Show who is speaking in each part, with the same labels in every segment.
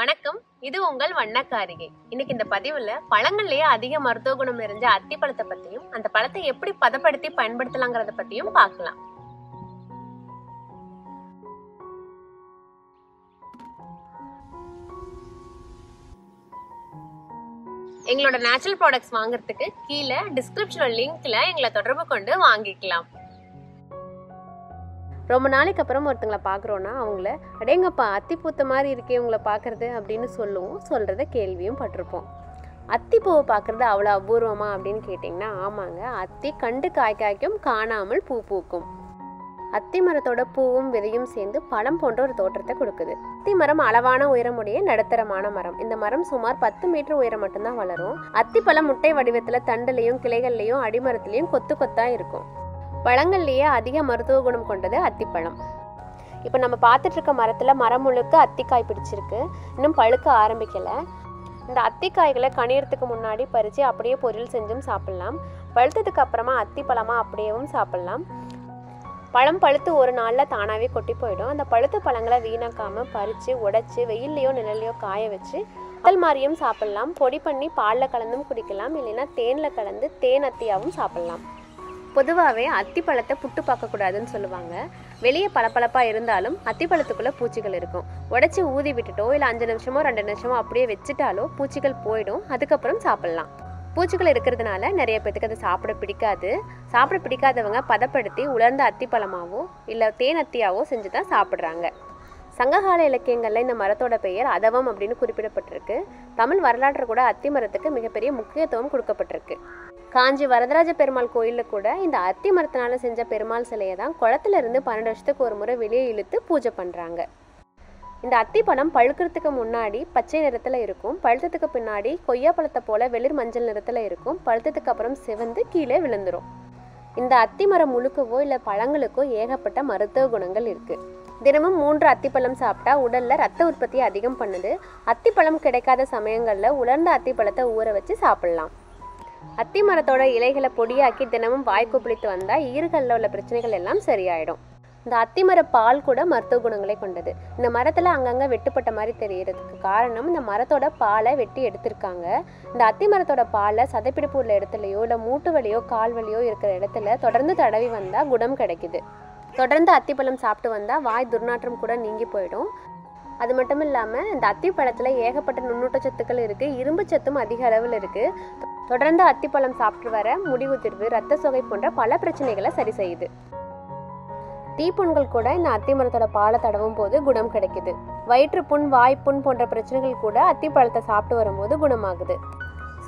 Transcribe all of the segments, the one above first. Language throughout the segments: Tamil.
Speaker 1: வணக்கம், இது உங்கள் வண்ண காரிகை. இன்னைக்கு இந்த பதிவுல பழங்கள்லயே அதிக மருத்துவ குணம் நிறைஞ்ச அத்தி பழத்தை பத்தியும் அந்த பழத்தை எப்படி பதப்படுத்தி பயன்படுத்தலாங்கிறத பத்தியும் பார்க்கலாம். எங்களோட நேச்சுரல் ப்ராடக்ட்ஸ் வாங்குறதுக்கு கீழே டிஸ்கிரிப்ஷன் லிங்க்ல எங்களை தொடர்பு கொண்டு வாங்கிக்கலாம். ரொம்ப நாளைக்கு அப்புறம் ஒருத்தங்களை பார்க்குறோன்னா அவங்கள அடேங்கப்பா அத்தி பூத்த மாதிரி இருக்கே உங்களை பார்க்குறது அப்படின்னு சொல்கிறத கேள்வியும் பட்டிருப்போம். அத்திப்பூவை பார்க்குறது அவ்வளோ அபூர்வமா அப்படின்னு கேட்டிங்கன்னா ஆமாங்க, அத்தி கண்டு காய்க்கும் காணாமல் பூ பூக்கும். அத்தி மரத்தோட பூவும் விதையும் சேர்ந்து பழம் போன்ற ஒரு தோற்றத்தை கொடுக்குது. அத்தி மரம் அளவான உயரமுடைய நடுத்தரமான மரம். இந்த மரம் சுமார் 10 மீட்டர் உயரம் மட்டும்தான் வளரும். அத்தி பழம் முட்டை வடிவத்தில் தண்டுலையும் கிளைகள்லையும் அடிமரத்துலையும் கொத்து கொத்தா இருக்கும். பழங்கள்லேயே அதிக மருத்துவ குணம் கொண்டது அத்திப்பழம். இப்போ நம்ம பார்த்துட்டு இருக்க மரத்தில் மரம் முழுக்க அத்திக்காய் பிடிச்சிருக்கு, இன்னும் பழுக்க ஆரம்பிக்கலை. இந்த அத்திக்காய்களை கனியறதுக்கு முன்னாடி பறித்து அப்படியே பொரியல் செஞ்சும் சாப்பிட்லாம். பழுத்ததுக்கு அப்புறமா அத்திப்பழமாக அப்படியேவும் சாப்பிட்லாம். பழம் பழுத்து ஒரு நாளில் தானாகவே கொட்டி போயிடும். அந்த பழுத்த பழங்களை வீணாக்காமல் பறித்து உடைச்சி வெயில்லையோ நிழல்லையோ காய வச்சு அதல் மாதிரியும் சாப்பிட்லாம். பொடி பண்ணி பாலில் கலந்தும் குடிக்கலாம், இல்லைன்னா தேனில் கலந்து தேன் அத்தியாவும் சாப்பிட்லாம். பொதுவாகவே அத்திப்பழத்தை புட்டு பார்க்கக்கூடாதுன்னு சொல்லுவாங்க. வெளியே பளபளப்பாக இருந்தாலும் அத்திப்பழத்துக்குள்ளே பூச்சிகள் இருக்கும். உடச்சி ஊதி விட்டுட்டோ இல்லை 5 நிமிஷமோ 2 நிமிஷமோ அப்படியே வச்சுட்டாலோ பூச்சிகள் போயிடும். அதுக்கப்புறம் சாப்பிட்லாம். பூச்சிகள் இருக்கிறதுனால நிறைய பேத்துக்கு அதை சாப்பிட பிடிக்காதவங்க பதப்படுத்தி உலர்ந்த அத்திப்பழமாவோ இல்லை தேன் அத்தியாவோ செஞ்சு தான் சாப்பிட்றாங்க. சங்ககால இலக்கியங்களில் இந்த மரத்தோட பெயர் அதவம் அப்படின்னு குறிப்பிடப்பட்டிருக்கு. தமிழ் வரலாற்று கூட அத்தி மரத்துக்கு மிகப்பெரிய முக்கியத்துவம் கொடுக்கப்பட்டிருக்கு. காஞ்சி வரதராஜ பெருமாள் கோயிலில் கூட இந்த அத்தி மரத்தினால செஞ்ச பெருமாள் சிலையை தான் குளத்துல இருந்து 12 வருஷத்துக்கு ஒரு முறை வெளியே இழுத்து பூஜை பண்ணுறாங்க. இந்த அத்திப்பழம் பழுக்கிறதுக்கு முன்னாடி பச்சை நிறத்தில் இருக்கும். பழுத்ததுக்கு பின்னாடி கொய்யா பழத்தை போல வெளிர் மஞ்சள் நிறத்தில் இருக்கும். பழுத்ததுக்கு அப்புறம் சிவந்து கீழே விழுந்துடும். இந்த அத்தி மரம் முழுக்கவோ இல்லை பழங்களுக்கோ ஏகப்பட்ட மருத்துவ குணங்கள் இருக்குது. தினமும் 3 அத்திப்பழம் சாப்பிட்டா உடலில் ரத்த உற்பத்தி அதிகம் பண்ணுது. அத்திப்பழம் கிடைக்காத சமயங்களில் உலர்ந்த அத்திப்பழத்தை ஊற வச்சு சாப்பிட்லாம். அத்தி மரத்தோட இலைகளை பொடியாக்கி தினமும் வாய்க்கு பிடித்து வந்தால் ஈறுகளில் உள்ள பிரச்சனைகள் எல்லாம் சரியாயிடும். இந்த அத்திமர பால் கூட மருத்துவ குணங்களை கொண்டது. இந்த மரத்தில் அங்கங்கே வெட்டுப்பட்ட மாதிரி தெரியறதுக்கு காரணம் இந்த மரத்தோட பாலை வெட்டி எடுத்திருக்காங்க. இந்த அத்தி மரத்தோட பாலை சதைப்பிடிப்பு உள்ள இடத்துலையோ இல்லை மூட்டு வலியோ கால் வலியோ இருக்கிற இடத்துல தொடர்ந்து தடவி வந்தால் குணம் கிடைக்குது. தொடர்ந்து அத்திப்பழம் சாப்பிட்டு வந்தால் வாய் துர்நாற்றம் கூட நீங்கி போயிடும். அது மட்டும் இல்லாமல் இந்த அத்திப்பழத்தில் ஏகப்பட்ட நுண்ணூட்டச்சத்துக்கள் இருக்குது. இரும்பு சத்தும் அதிக அளவில் இருக்குது. தொடர்ந்து அத்திப்பழம் சாப்பிட்டு வர முடி உதிர்வு, ரத்த சோகை போன்ற பல பிரச்சனைகளை சரி செய்யுது. தீப்புண்கள் கூட இந்த அத்தி மரத்தோட பாலை தடவும் போது குணம் கிடைக்குது. வயிற்றுப்புண், வாய்ப்புண் போன்ற பிரச்சனைகள் கூட அத்திப்பழத்தை சாப்பிட்டு வரும்போது குணமாகுது.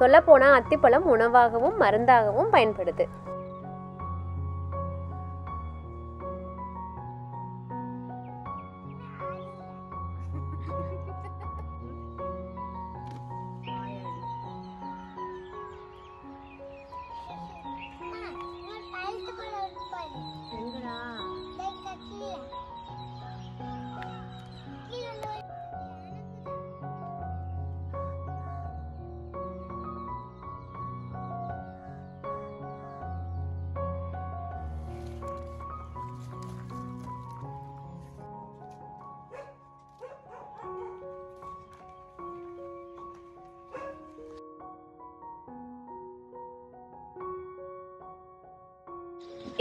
Speaker 1: சொல்லப்போனால் அத்திப்பழம் உணவாகவும் மருந்தாகவும் பயன்படுது.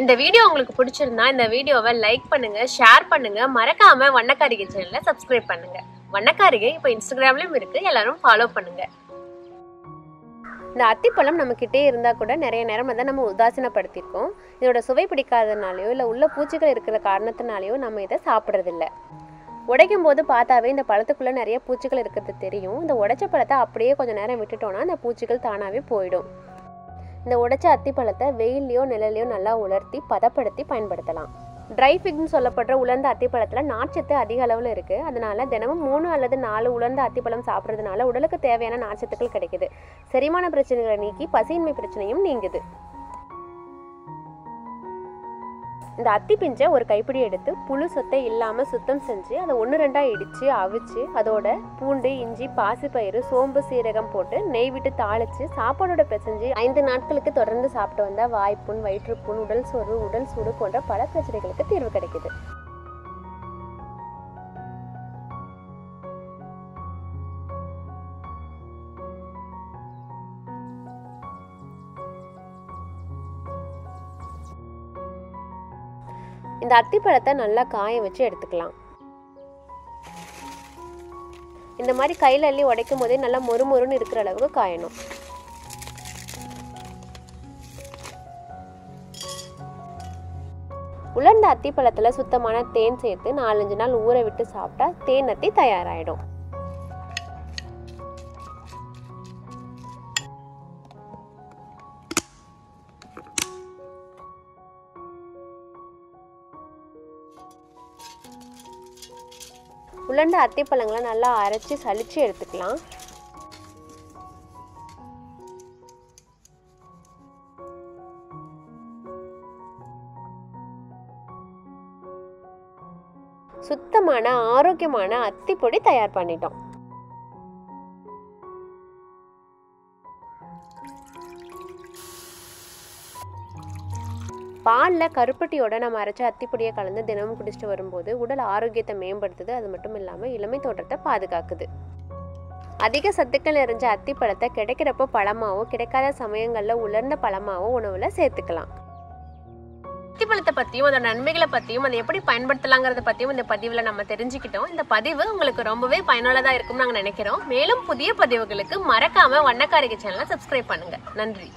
Speaker 1: இந்த வீடியோ உங்களுக்கு பிடிச்சிருந்தா இந்த வீடியோவை லைக் பண்ணுங்க, ஷேர் பண்ணுங்க, மறக்காம வண்ண காரிகை சேனலை சப்ஸ்கிரைப் பண்ணுங்க. வண்ண காரிகை இப்போ இன்ஸ்டாகிராம்லயும் இருக்கு, எல்லாரும் ஃபாலோ பண்ணுங்க. இந்த அத்திப்பழம் நம்ம கிட்டே இருந்தா கூட நிறைய நேரம் அதை நம்ம உதாசீனப்படுத்திருக்கோம். இதோட சுவை பிடிக்காததுனாலயோ இல்லை உள்ள பூச்சிகள் இருக்கிற காரணத்தினாலேயோ நம்ம இதை சாப்பிட்றதில்ல. உடைக்கும் போது பார்த்தாவே இந்த பழத்துக்குள்ள நிறைய பூச்சிகள் இருக்கிறது தெரியும். இந்த உடைச்ச பழத்தை அப்படியே கொஞ்சம் நேரம் விட்டுட்டோம்னா அந்த பூச்சிகள் தானாவே போயிடும். இந்த உடைச்ச அத்திப்பழத்தை வெயிலையோ நிழலையோ நல்லா உலர்த்தி பதப்படுத்தி பயன்படுத்தலாம். ட்ரை ஃபிக்னு சொல்லப்படுற உலர்ந்த அத்திப்பழத்தில் நார்ச்சத்து அதிக அளவில் இருக்குது. அதனால தினமும் 3 அல்லது 4 உலர்ந்த அத்திப்பழம் சாப்பிட்றதுனால உடலுக்கு தேவையான நார்ச்சத்துக்கள் கிடைக்குது. செரிமான பிரச்சனைகளை நீக்கி பசியின்மை பிரச்சனையும் நீங்குது. இந்த அத்தி பிஞ்சை ஒரு கைப்பிடி எடுத்து புழு சொத்தை இல்லாமல் சுத்தம் செஞ்சு அதை 1-2 இடித்து அவிச்சு அதோட பூண்டு, இஞ்சி, பாசிப்பயிறு, சோம்பு, சீரகம் போட்டு நெய் விட்டு தாளித்து சாப்பாடோட பிசைஞ்சு 5 நாட்களுக்கு தொடர்ந்து சாப்பிட்டு வந்தால் வாய்ப்புண், வயிற்றுப்புண், உடல் சோர்வு, உடல் சூடு போன்ற பல பிரச்சனைகளுக்கு தீர்வு கிடைக்குது. இந்த அத்திப்பழத்தை நல்லா காய வச்சு எடுத்துக்கலாம். இந்த மாதிரி கையில் அள்ளி உடைக்கும் போதே நல்லா மொறுமொறுன்னு இருக்கிற அளவுக்கு காயணும். உலர்ந்த அத்திப்பழத்தில் சுத்தமான தேன் சேர்த்து 4-5 நாள் ஊற விட்டு சாப்பிட்டா தேன் அத்தி தயாராகிடும். உலர்ந்த அத்திப்பழங்களை நல்லா அரைச்சி சலிச்சு எடுத்துக்கலாம். சுத்தமான ஆரோக்கியமான அத்திப்பொடி தயார் பண்ணிட்டோம். பாலில் கருப்பட்டியோட நம்ம அரைச்ச அத்திப்பொடியை கலந்து தினமும் குடிச்சிட்டு வரும்போது உடல் ஆரோக்கியத்தை மேம்படுத்துது. அது மட்டும் இல்லாமல் இளமை தோற்றத்தை பாதுகாக்குது. அதிக சத்துக்கள் நிறைஞ்ச அத்திப்பழத்தை கிடைக்கிறப்போ பழமாவோ கிடைக்காத சமயங்களில் உலர்ந்த பழமாவோ உணவில் சேர்த்துக்கலாம். அத்திப்பழத்தை பற்றியும் அதோட நன்மைகளை பற்றியும் அதை எப்படி பயன்படுத்தலாங்கிறத பற்றியும் இந்த பதிவில் நம்ம தெரிஞ்சுக்கிட்டோம். இந்த பதிவு உங்களுக்கு ரொம்பவே பயனுள்ளதாக இருக்கும்னு நாங்கள் நினைக்கிறோம். மேலும் புதிய பதிவுகளுக்கு மறக்காம வண்ண காரிகை சேனலை சப்ஸ்கிரைப் பண்ணுங்க. நன்றி.